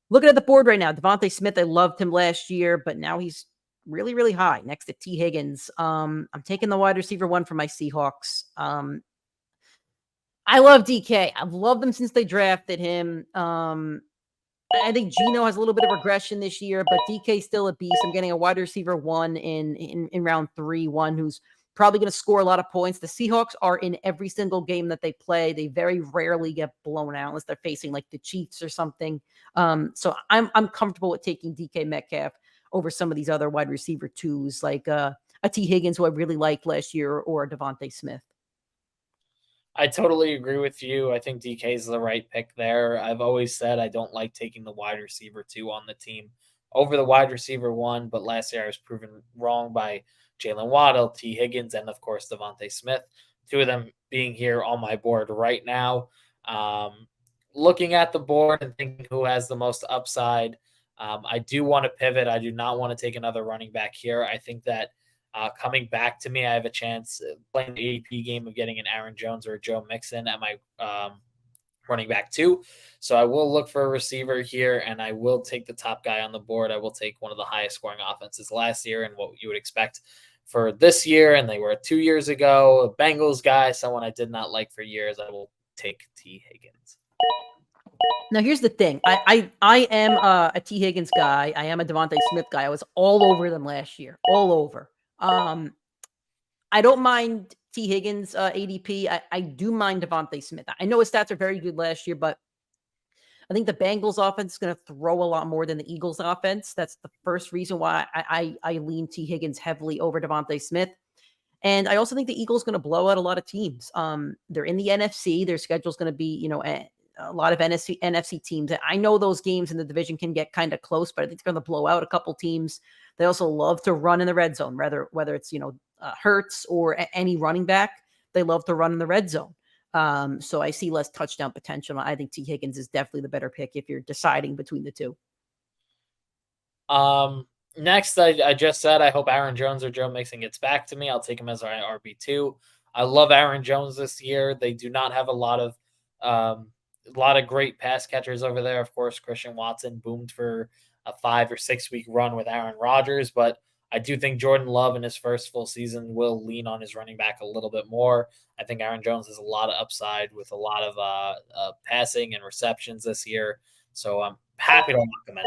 Looking at the board right now, Devontae Smith, I loved him last year, but now he's really, really high next to T. Higgins. I'm taking the wide receiver 1 for my Seahawks. I love DK. I've loved them since they drafted him. I think Geno has a little bit of regression this year, but DK's still a beast. I'm getting a wide receiver 1 in round 3, one who's probably going to score a lot of points. The Seahawks are in every single game that they play. They very rarely get blown out unless they're facing like the Chiefs or something. So I'm comfortable with taking DK Metcalf over some of these other wide receiver 2s, like a T. Higgins, who I really liked last year, or a Devontae Smith. I totally agree with you. I think DK is the right pick there. I've always said I don't like taking the wide receiver 2 on the team over the wide receiver 1, but last year I was proven wrong by Jalen Waddle, T. Higgins, and of course Devontae Smith, 2 of them being here on my board right now. Looking at the board and thinking who has the most upside, I do want to pivot. I do not want to take another running back here. I think that coming back to me, I have a chance playing the ADP game of getting an Aaron Jones or a Joe Mixon at my running back 2. So I will look for a receiver here, and I will take the top guy on the board. I will take one of the highest scoring offenses last year and what you would expect for this year, and they were 2 years ago. A Bengals guy, someone I did not like for years. I will take T. Higgins. Now, here's the thing. I am a T. Higgins guy. I am a Devontae Smith guy. I was all over them last year. All over. I don't mind T. Higgins ADP. I do mind Devontae Smith. I know his stats are very good last year, but I think the Bengals offense is going to throw a lot more than the Eagles offense. That's the first reason why I lean T. Higgins heavily over Devontae Smith. And I also think the Eagles going to blow out a lot of teams. They're in the NFC. Their schedule is going to be, a lot of NFC teams. I know those games in the division can get kind of close, but I think they're going to blow out a couple teams. They also love to run in the red zone, whether it's, Hurts or any running back. They love to run in the red zone. So I see less touchdown potential. I think T. Higgins is definitely the better pick if you're deciding between the 2. Next, I just said I hope Aaron Jones or Joe Mixon gets back to me. I'll take him as our RB2. I love Aaron Jones this year. They do not have a lot of great pass catchers over there. Of course, Christian Watson boomed for a 5 or 6 week run with Aaron Rodgers, but I do think Jordan Love in his first full season will lean on his running back a little bit more. I think Aaron Jones has a lot of upside with a lot of passing and receptions this year. So I'm happy to lock him in.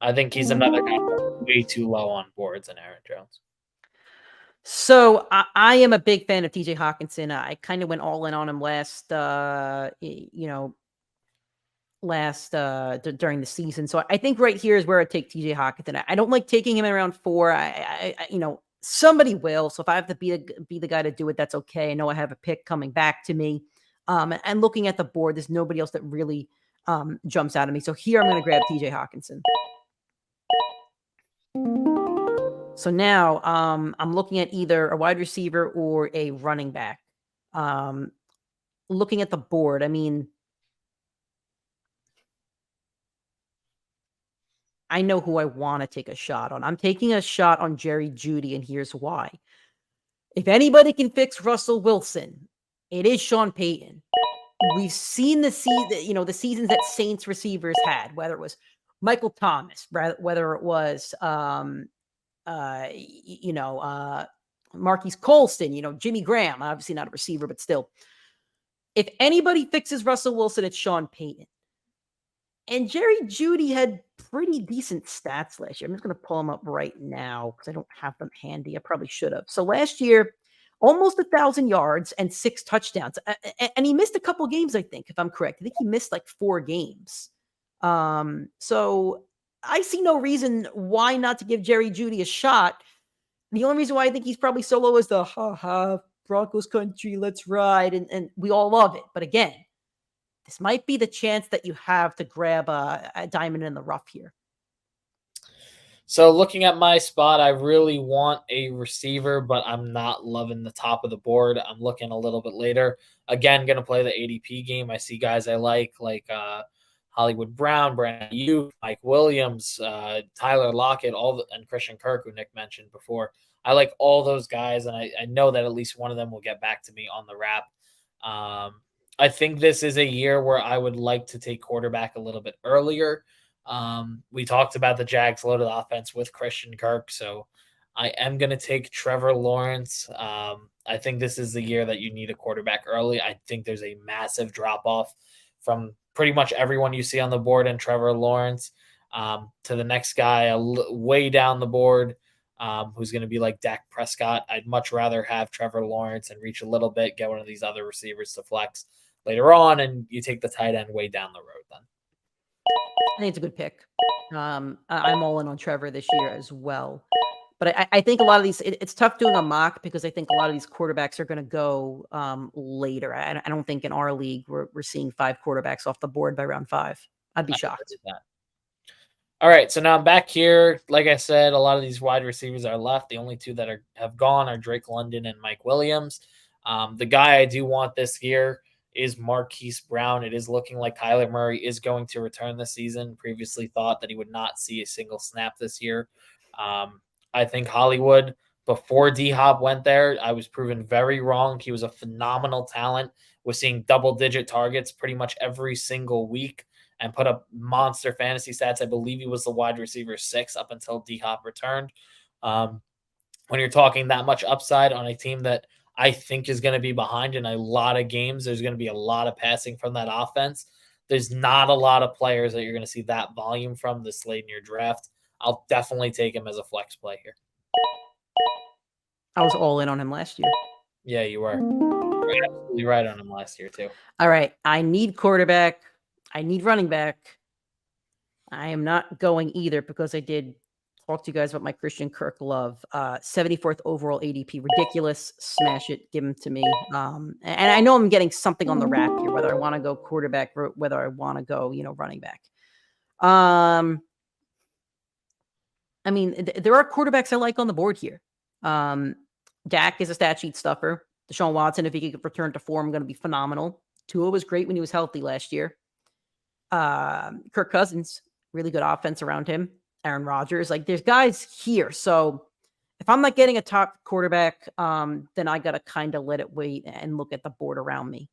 I think he's another guy way too low on boards than Aaron Jones. So I am a big fan of TJ Hawkinson. I kind of went all in on him during the season. So I think right here is where I take TJ Hawkinson. I don't like taking him in round 4. I somebody will. So if I have to be the guy to do it, that's okay. I know I have a pick coming back to me. And looking at the board, there's nobody else that really jumps out at me. So here I'm going to grab TJ Hawkinson. So now I'm looking at either a wide receiver or a running back. Looking at the board, I mean, I know who I want to take a shot on. I'm taking a shot on Jerry Jeudy, and here's why. If anybody can fix Russell Wilson, it is Sean Payton. We've seen the seasons that Saints receivers had, whether it was Michael Thomas, whether it was Marquise Colston, Jimmy Graham, obviously not a receiver, but still. If anybody fixes Russell Wilson, it's Sean Payton. And Jerry Jeudy had pretty decent stats last year. I'm just going to pull them up right now because I don't have them handy. I probably should have. So last year, almost 1,000 yards and 6 touchdowns. And he missed a couple games, I think, if I'm correct. I think he missed like 4 games. So I see no reason why not to give Jerry Jeudy a shot. The only reason why I think he's probably so low is the Broncos country, let's ride. And we all love it. But again, this might be the chance that you have to grab a diamond in the rough here. So looking at my spot, I really want a receiver, but I'm not loving the top of the board. I'm looking a little bit later. Again, going to play the ADP game. I see guys I like Hollywood Brown, Brandon Ayuk, Mike Williams, Tyler Lockett, and Christian Kirk, who Nick mentioned before. I like all those guys, and I know that at least one of them will get back to me on the wrap. I think this is a year where I would like to take quarterback a little bit earlier. We talked about the Jags loaded offense with Christian Kirk, so I am going to take Trevor Lawrence. I think this is the year that you need a quarterback early. I think there's a massive drop-off from pretty much everyone you see on the board and Trevor Lawrence to the next guy way down the board who's going to be like Dak Prescott. I'd much rather have Trevor Lawrence and reach a little bit, get one of these other receivers to flex later on, and you take the tight end way down the road then. I think it's a good pick. I'm all in on Trevor this year as well. But I think a lot of these, it's tough doing a mock because I think a lot of these quarterbacks are going to go later. I don't think in our league we're seeing 5 quarterbacks off the board by round 5. I'd be shocked. All right, so now I'm back here. Like I said, a lot of these wide receivers are left. The only 2 that have gone are Drake London and Mike Williams. The guy I do want this year is Marquise Brown. It is looking like Kyler Murray is going to return this season. Previously thought that he would not see a single snap this year. I think Hollywood, before D-Hop went there, I was proven very wrong. He was a phenomenal talent. Was seeing double-digit targets pretty much every single week and put up monster fantasy stats. I believe he was the wide receiver 6 up until D-Hop returned. When you're talking that much upside on a team that I think is going to be behind in a lot of games, there's going to be a lot of passing from that offense. There's not a lot of players that you're going to see that volume from this late in your draft. I'll definitely take him as a flex play here. I was all in on him last year. Yeah, you were. You're absolutely right on him last year too. All right. I need quarterback. I need running back. I am not going either because I did talk to you guys about my Christian Kirk love. 74th overall ADP. Ridiculous. Smash it. Give him to me. And I know I'm getting something on the wrap here, whether I want to go quarterback, whether I want to go, running back. I mean, there are quarterbacks I like on the board here. Dak is a stat sheet stuffer. Deshaun Watson, if he could return to form, going to be phenomenal. Tua was great when he was healthy last year. Kirk Cousins, really good offense around him. Aaron Rodgers, there's guys here. So if I'm not getting a top quarterback, then I got to kind of let it wait and look at the board around me.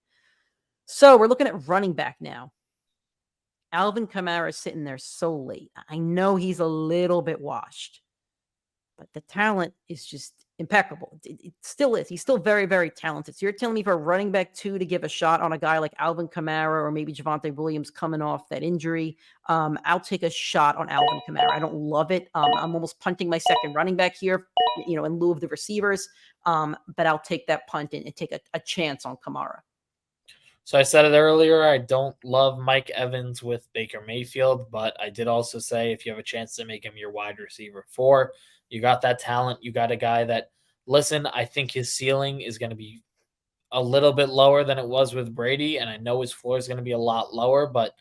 So we're looking at running back now. Alvin Kamara is sitting there so late. I know he's a little bit washed, but the talent is just impeccable. It still is. He's still very, very talented. So you're telling me for a running back 2 to give a shot on a guy like Alvin Kamara or maybe Javonte Williams coming off that injury, I'll take a shot on Alvin Kamara. I don't love it. I'm almost punting my second running back here, in lieu of the receivers. But I'll take that punt and take a chance on Kamara. So I said it earlier, I don't love Mike Evans with Baker Mayfield, but I did also say if you have a chance to make him your wide receiver 4, you got that talent. You got a guy that, listen, I think his ceiling is going to be a little bit lower than it was with Brady, and I know his floor is going to be a lot lower, but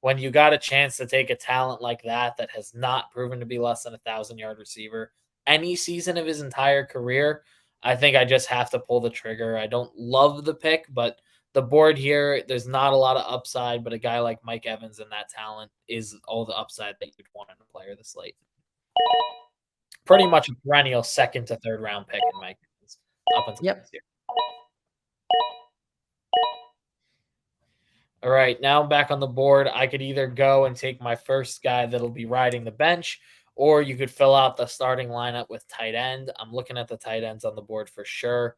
when you got a chance to take a talent like that has not proven to be less than 1,000-yard receiver any season of his entire career, I think I just have to pull the trigger. I don't love the pick, but the board here, there's not a lot of upside, but a guy like Mike Evans and that talent is all the upside that you'd want in a player this late. Pretty much a perennial second to third round pick in Mike Evans up until this year. All right, now I'm back on the board. I could either go and take my first guy that'll be riding the bench, or you could fill out the starting lineup with tight end. I'm looking at the tight ends on the board for sure.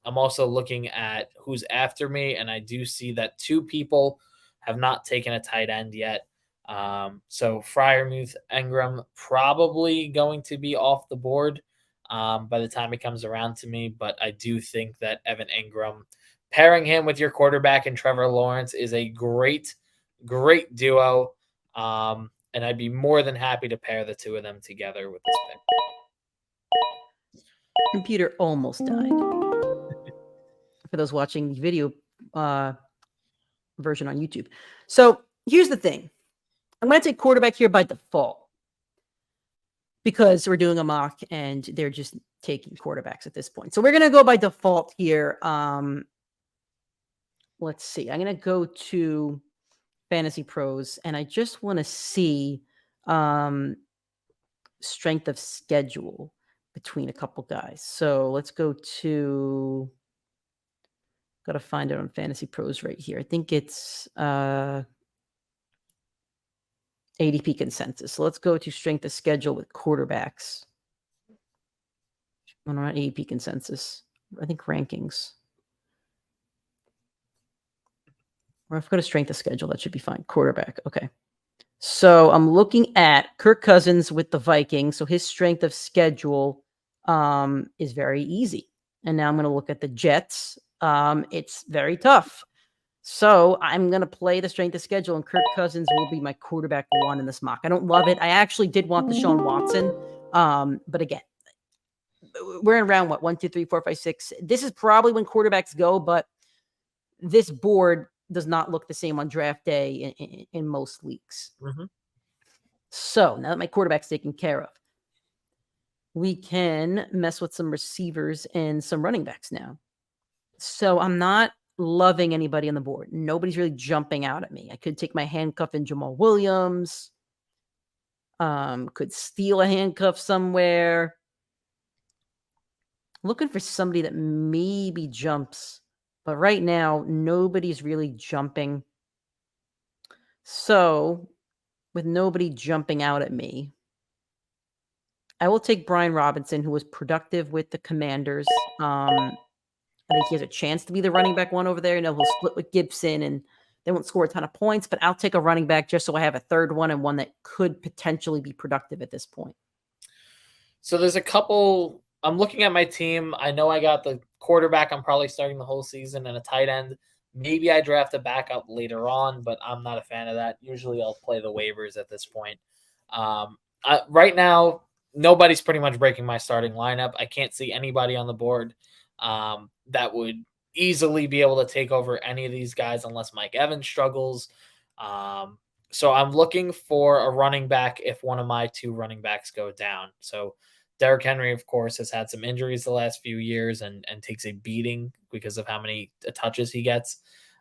I'm also looking at who's after me, and I do see that 2 people have not taken a tight end yet. So Freiermuth Ingram probably going to be off the board by the time it comes around to me, but I do think that Evan Ingram, pairing him with your quarterback and Trevor Lawrence, is a great duo. And I'd be more than happy to pair the 2 of them together with this pick. Computer almost died. For those watching the video version on YouTube. So here's the thing. I'm going to take quarterback here by default because we're doing a mock and they're just taking quarterbacks at this point. So we're going to go by default here. Let's see. I'm going to go to Fantasy Pros, and I just want to see strength of schedule between a couple guys. So let's go to, got to find it on Fantasy Pros right here. I think it's ADP consensus. So let's go to strength of schedule with quarterbacks. On ADP consensus. I think rankings. Or if I go to strength of schedule, that should be fine. Quarterback. Okay. So I'm looking at Kirk Cousins with the Vikings. So his strength of schedule is very easy. And now I'm going to look at the Jets. It's very tough. So I'm going to play the strength of schedule, and Kirk Cousins will be my quarterback 1 in this mock. I don't love it. I actually did want Deshaun Watson. But again, we're in round 1, 2, 3, 4, 5, 6. This is probably when quarterbacks go, but this board does not look the same on draft day in most leagues. Mm-hmm. So now that my quarterback's taken care of, we can mess with some receivers and some running backs now. So I'm not loving anybody on the board. Nobody's really jumping out at me. I could take my handcuff in Jamal Williams. Could steal a handcuff somewhere. Looking for somebody that maybe jumps. But right now, nobody's really jumping. So, with nobody jumping out at me, I will take Brian Robinson, who was productive with the Commanders. I think he has a chance to be the running back 1 over there. He'll split with Gibson, and they won't score a ton of points. But I'll take a running back just so I have a third one and one that could potentially be productive at this point. So there's a couple. I'm looking at my team. I know I got the quarterback I'm probably starting the whole season and a tight end. Maybe I draft a backup later on, but I'm not a fan of that. Usually I'll play the waivers at this point. Right now, nobody's pretty much breaking my starting lineup. I can't see anybody on the board that would easily be able to take over any of these guys unless Mike Evans struggles. So I'm looking for a running back if one of my 2 running backs go down. So Derrick Henry, of course, has had some injuries the last few years and takes a beating because of how many touches he gets.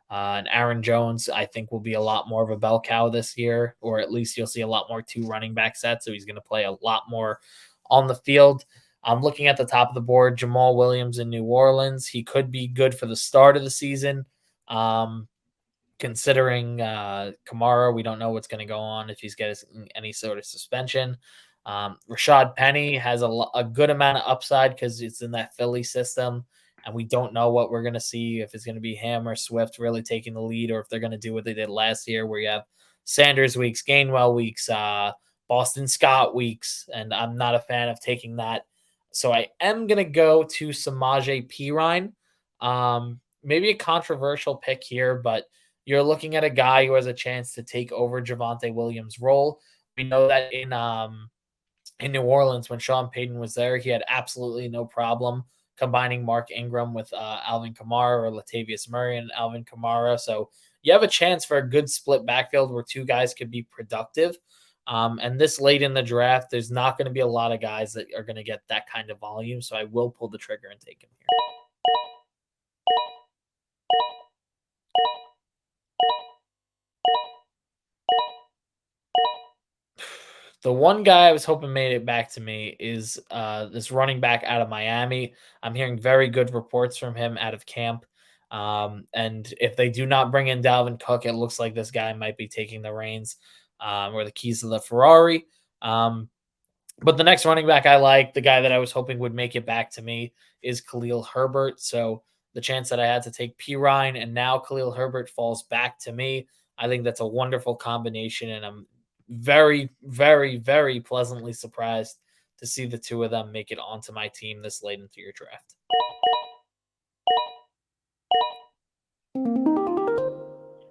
And Aaron Jones, I think, will be a lot more of a bell cow this year, or at least you'll see a lot more 2 running back sets. So he's going to play a lot more on the field. I'm looking at the top of the board, Jamal Williams in New Orleans. He could be good for the start of the season. Considering Kamara, we don't know what's going to go on if he's getting any sort of suspension. Rashad Penny has a good amount of upside because it's in that Philly system, and we don't know what we're going to see, if it's going to be him or Swift really taking the lead, or if they're going to do what they did last year where you have Sanders weeks, Gainwell weeks, Boston Scott weeks, and I'm not a fan of taking that. So I am going to go to Samaje Perine. Maybe a controversial pick here, but you're looking at a guy who has a chance to take over Javonte Williams' role. We know that in New Orleans, when Sean Payton was there, he had absolutely no problem combining Mark Ingram with Alvin Kamara, or Latavius Murray and Alvin Kamara. So you have a chance for a good split backfield where 2 guys could be productive. And this late in the draft, there's not going to be a lot of guys that are going to get that kind of volume. So I will pull the trigger and take him here. The one guy I was hoping made it back to me is this running back out of Miami. I'm hearing very good reports from him out of camp. And if they do not bring in Dalvin Cook, it looks like this guy might be taking the reins or the keys to the Ferrari. But the next running back I like, the guy that I was hoping would make it back to me, is Khalil Herbert. So the chance that I had to take P. Ryan and now Khalil Herbert falls back to me. I think that's a wonderful combination, and I'm very, very, very pleasantly surprised to see the two of them make it onto my team this late into your draft.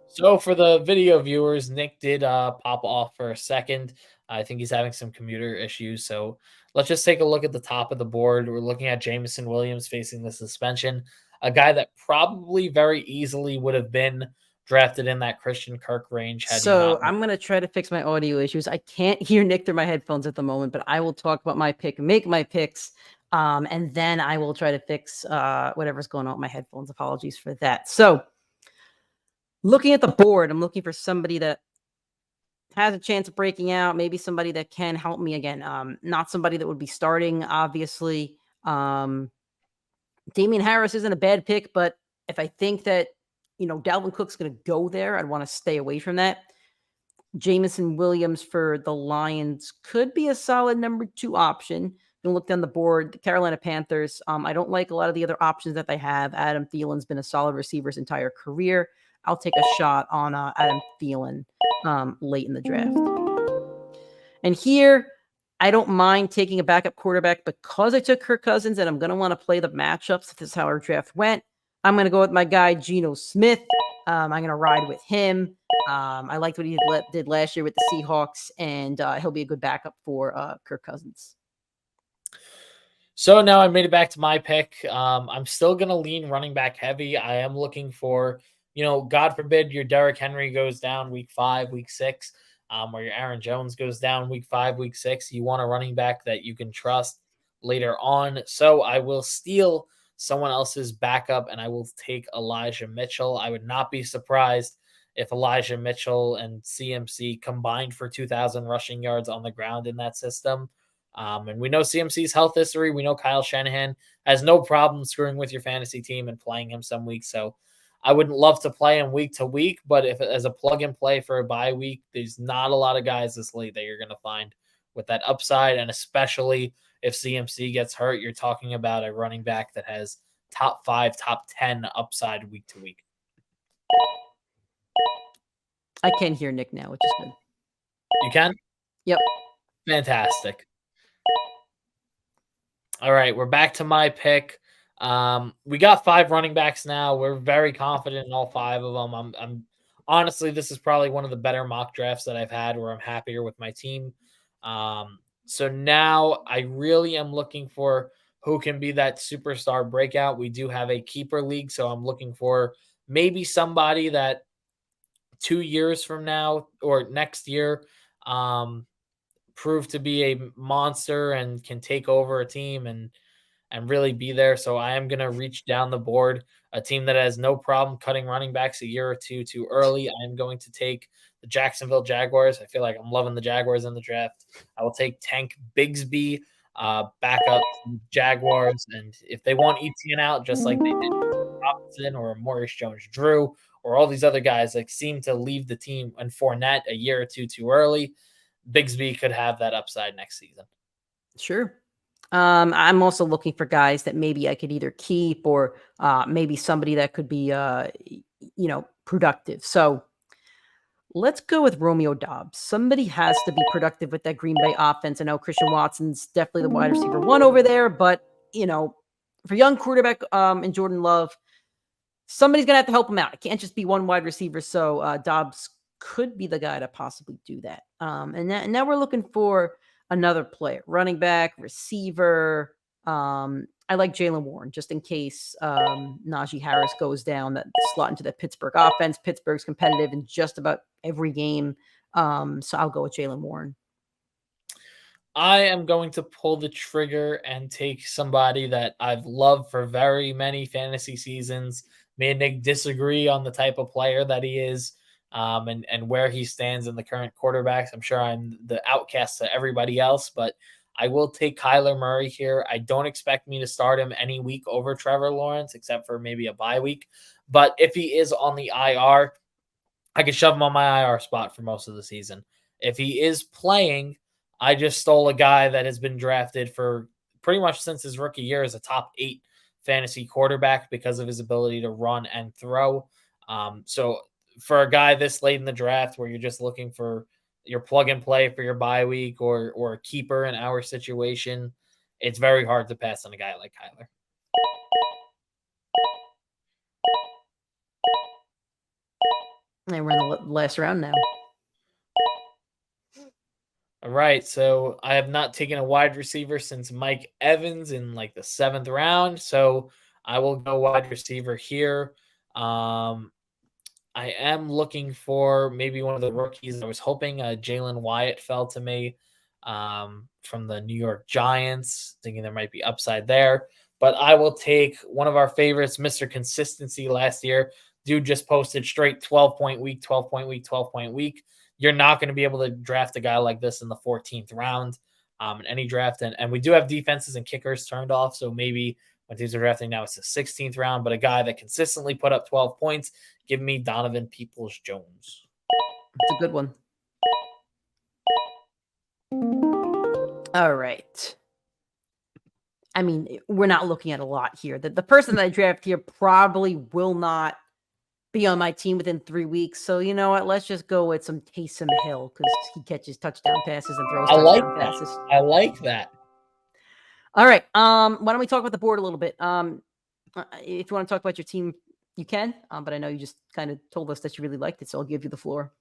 So for the video viewers, Nick did pop off for a second. I think he's having some computer issues. So let's just take a look at the top of the board. We're looking at Jameson Williams facing the suspension, a guy that probably very easily would have been drafted in that Christian Kirk range. So I'm going to try to fix my audio issues. I can't hear Nick through my headphones at the moment, but I will talk about my pick, make my picks, and then I will try to fix whatever's going on with my headphones. Apologies for that. So looking at the board, I'm looking for somebody that has a chance of breaking out, maybe somebody that can help me again. Not somebody that would be starting, obviously. Damian Harris isn't a bad pick, but if I think that, Dalvin Cook's going to go there, I'd want to stay away from that. Jameson Williams for the Lions could be a solid number 2 option. You look down the board, the Carolina Panthers. I don't like a lot of the other options that they have. Adam Thielen's been a solid receiver his entire career. I'll take a shot on Adam Thielen late in the draft. And here, I don't mind taking a backup quarterback because I took Kirk Cousins, and I'm going to want to play the matchups. If this is how our draft went, I'm going to go with my guy, Geno Smith. I'm going to ride with him. I liked what he did last year with the Seahawks, and he'll be a good backup for Kirk Cousins. So now I made it back to my pick. I'm still going to lean running back heavy. I am looking for, God forbid your Derrick Henry goes down week 5, week 6, or your Aaron Jones goes down week 5, week 6. You want a running back that you can trust later on. So I will steal someone else's backup, and I will take Elijah Mitchell. I would not be surprised if Elijah Mitchell and CMC combined for 2,000 rushing yards on the ground in that system. And we know CMC's health history. We know Kyle Shanahan has no problem screwing with your fantasy team and playing him some weeks. So I wouldn't love to play him week to week, but if as a plug and play for a bye week, there's not a lot of guys this late that you're going to find with that upside. And especially if CMC gets hurt, you're talking about a running back that has top 5, top 10 upside week to week. I can hear Nick now, which is good. You can? Yep. Fantastic. All right, we're back to my pick. We got 5 running backs now. We're very confident in all 5 of them. I'm honestly, this is probably one of the better mock drafts that I've had where I'm happier with my team. So now I really am looking for who can be that superstar breakout. We do have a keeper league, so I'm looking for maybe somebody that 2 years from now or next year prove to be a monster and can take over a team and really be there. So I am going to reach down the board, a team that has no problem cutting running backs a year or two too early. I'm going to take the Jacksonville Jaguars. I feel like I'm loving the Jaguars in the draft. I will take Tank Bigsby, backup Jaguars. And if they want Etienne out, just like they did with Robinson or Maurice Jones-Drew or all these other guys that seem to leave the team and Fournette a year or two too early, Bigsby could have that upside next season. Sure. I'm also looking for guys that maybe I could either keep or maybe somebody that could be, productive. So let's go with Romeo Doubs. Somebody has to be productive with that Green Bay offense. I know Christian Watson's definitely the wide receiver 1 over there, but, for young quarterback and Jordan Love, somebody's going to have to help him out. It can't just be one wide receiver. So Doubs could be the guy to possibly do that. And now we're looking for another player, running back, receiver. I like Jaylen Warren just in case Najee Harris goes down, that slot into the Pittsburgh offense. Pittsburgh's competitive in just about every game. So I'll go with Jaylen Warren. I am going to pull the trigger and take somebody that I've loved for very many fantasy seasons. Me and Nick disagree on the type of player that he is. and where he stands in the current quarterbacks. I'm sure I'm the outcast to everybody else, but I will take Kyler Murray here. I don't expect me to start him any week over Trevor Lawrence, except for maybe a bye week. But if he is on the IR, I could shove him on my IR spot for most of the season. If he is playing, I just stole a guy that has been drafted for pretty much since his rookie year as a top 8 fantasy quarterback because of his ability to run and throw. So for a guy this late in the draft where you're just looking for your plug and play for your bye week or a keeper in our situation, it's very hard to pass on a guy like Kyler. And we're in the last round now. All right, so I have not taken a wide receiver since Mike Evans in like the 7th round, so I will go wide receiver here. I am looking for maybe one of the rookies. I was hoping Jalen Wyatt fell to me from the New York Giants, thinking there might be upside there. But I will take one of our favorites, Mr. Consistency last year. Dude just posted straight 12-point week, 12-point week, 12-point week. You're not going to be able to draft a guy like this in the 14th round in any draft. And we do have defenses and kickers turned off, so maybe when teams are drafting now, it's the 16th round, but a guy that consistently put up 12 points, give me Donovan Peoples-Jones. It's a good one. All right. I mean, we're not looking at a lot here. The person that I draft here probably will not be on my team within 3 weeks. So you know what? Let's just go with some Taysom Hill because he catches touchdown passes and throws touchdown passes. I like that. All right. Why don't we talk about the board a little bit? If you want to talk about your team, you can. But I know you just kind of told us that you really liked it, so I'll give you the floor.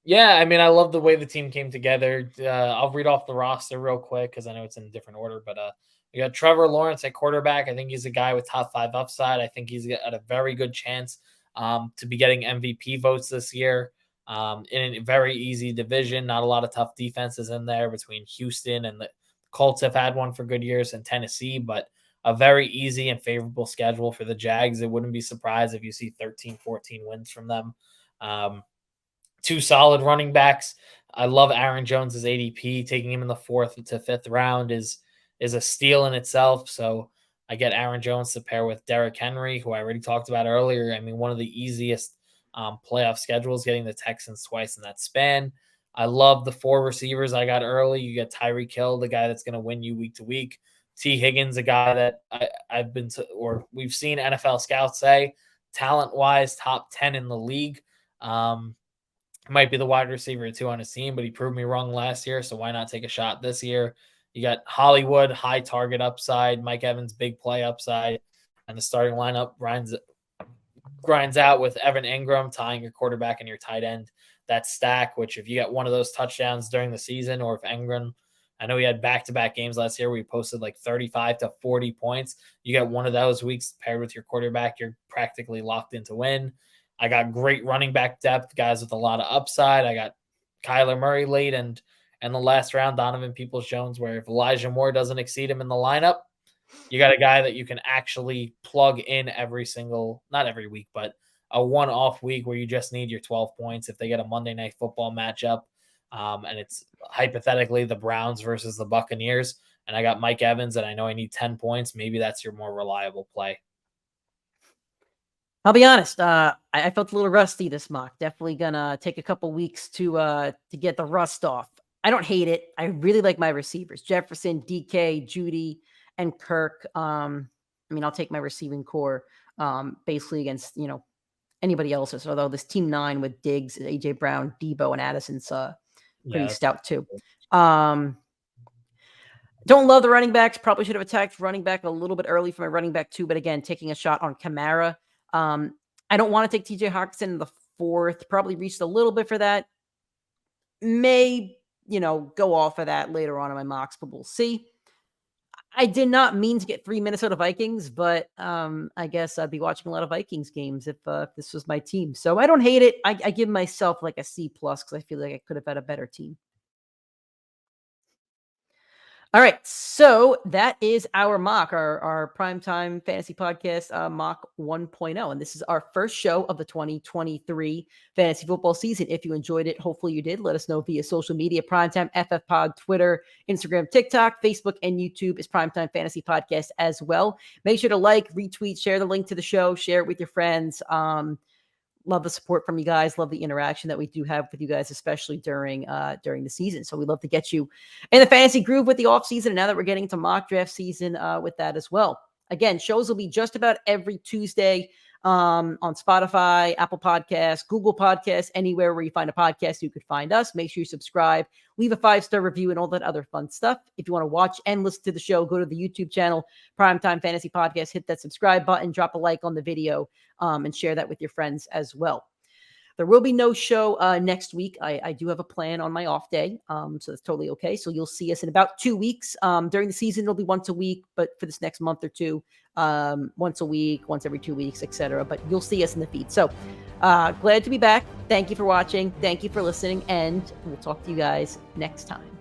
Yeah, I mean, I love the way the team came together. I'll read off the roster real quick because I know it's in a different order. But we got Trevor Lawrence at quarterback. I think he's a guy with top 5 upside. I think he's at a very good chance to be getting MVP votes this year in a very easy division. Not a lot of tough defenses in there between Houston and the Colts have had one for good years in Tennessee, but a very easy and favorable schedule for the Jags. It wouldn't be surprised if you see 13, 14 wins from them. 2 solid running backs. I love Aaron Jones's ADP. Taking him in the 4th to 5th round is a steal in itself. So I get Aaron Jones to pair with Derrick Henry, who I already talked about earlier. I mean, one of the easiest playoff schedules, getting the Texans twice in that span. I love the 4 receivers I got early. You get Tyreek Hill, the guy that's going to win you week to week. T. Higgins, a guy that we've seen NFL scouts say talent-wise, top 10 in the league. Might be the wide receiver 2 on his team, but he proved me wrong last year, so why not take a shot this year? You got Hollywood, high target upside, Mike Evans, big play upside, and the starting lineup grinds out with Evan Ingram tying your quarterback and your tight end. That stack, which if you get one of those touchdowns during the season, or if Ingram, I know he had back-to-back games last year where he posted like 35 to 40 points. You get one of those weeks paired with your quarterback, you're practically locked in to win. I got great running back depth, guys with a lot of upside. I got Kyler Murray late and the last round, Donovan Peoples-Jones, where if Elijah Moore doesn't exceed him in the lineup, you got a guy that you can actually plug in not every week, but a one-off week where you just need your 12 points. If they get a Monday Night Football matchup, and it's hypothetically the Browns versus the Buccaneers, and I got Mike Evans and I know I need 10 points, maybe that's your more reliable play. I'll be honest. I felt a little rusty this mock. Definitely gonna take a couple weeks to get the rust off. I don't hate it. I really like my receivers: Jefferson, DK, Judy, and Kirk. I mean, I'll take my receiving core basically against anybody else's. Although this team 9 with Diggs, AJ Brown, Debo, and Addison's pretty stout too. Don't love the running backs. Probably should have attacked running back a little bit early for my running back 2. But again, taking a shot on Kamara. I don't want to take TJ Hawkinson in the 4th. Probably reached a little bit for that. May, go off of that later on in my mocks, but we'll see. I did not mean to get 3 Minnesota Vikings, but I guess I'd be watching a lot of Vikings games if this was my team. So I don't hate it. I give myself like a C+ because I feel like I could have had a better team. All right, so that is our mock, our Primetime Fantasy Podcast mock 1.0. And this is our first show of the 2023 fantasy football season. If you enjoyed it, hopefully you did. Let us know via social media, PrimeTimeFFPod, Twitter, Instagram, TikTok, Facebook, and YouTube is Primetime Fantasy Podcast as well. Make sure to like, retweet, share the link to the show, share it with your friends. Love the support from you guys. Love the interaction that we do have with you guys, especially during the season. So we love to get you in the fantasy groove with the off season. And now that we're getting to mock draft season with that as well. Again, shows will be just about every Tuesday on Spotify, Apple Podcasts, Google Podcasts, anywhere where you find a podcast, you could find us. Make sure you subscribe, leave a 5-star review, and all that other fun stuff. If you want to watch and listen to the show, go to the YouTube channel, Primetime Fantasy Podcast, hit that subscribe button, drop a like on the video, and share that with your friends as well. There will be no show next week. I do have a plan on my off day, so that's totally okay. So you'll see us in about 2 weeks. During the season, it'll be once a week, but for this next month or two, once a week, once every 2 weeks, etc. But you'll see us in the feed. So glad to be back. Thank you for watching. Thank you for listening, and we'll talk to you guys next time.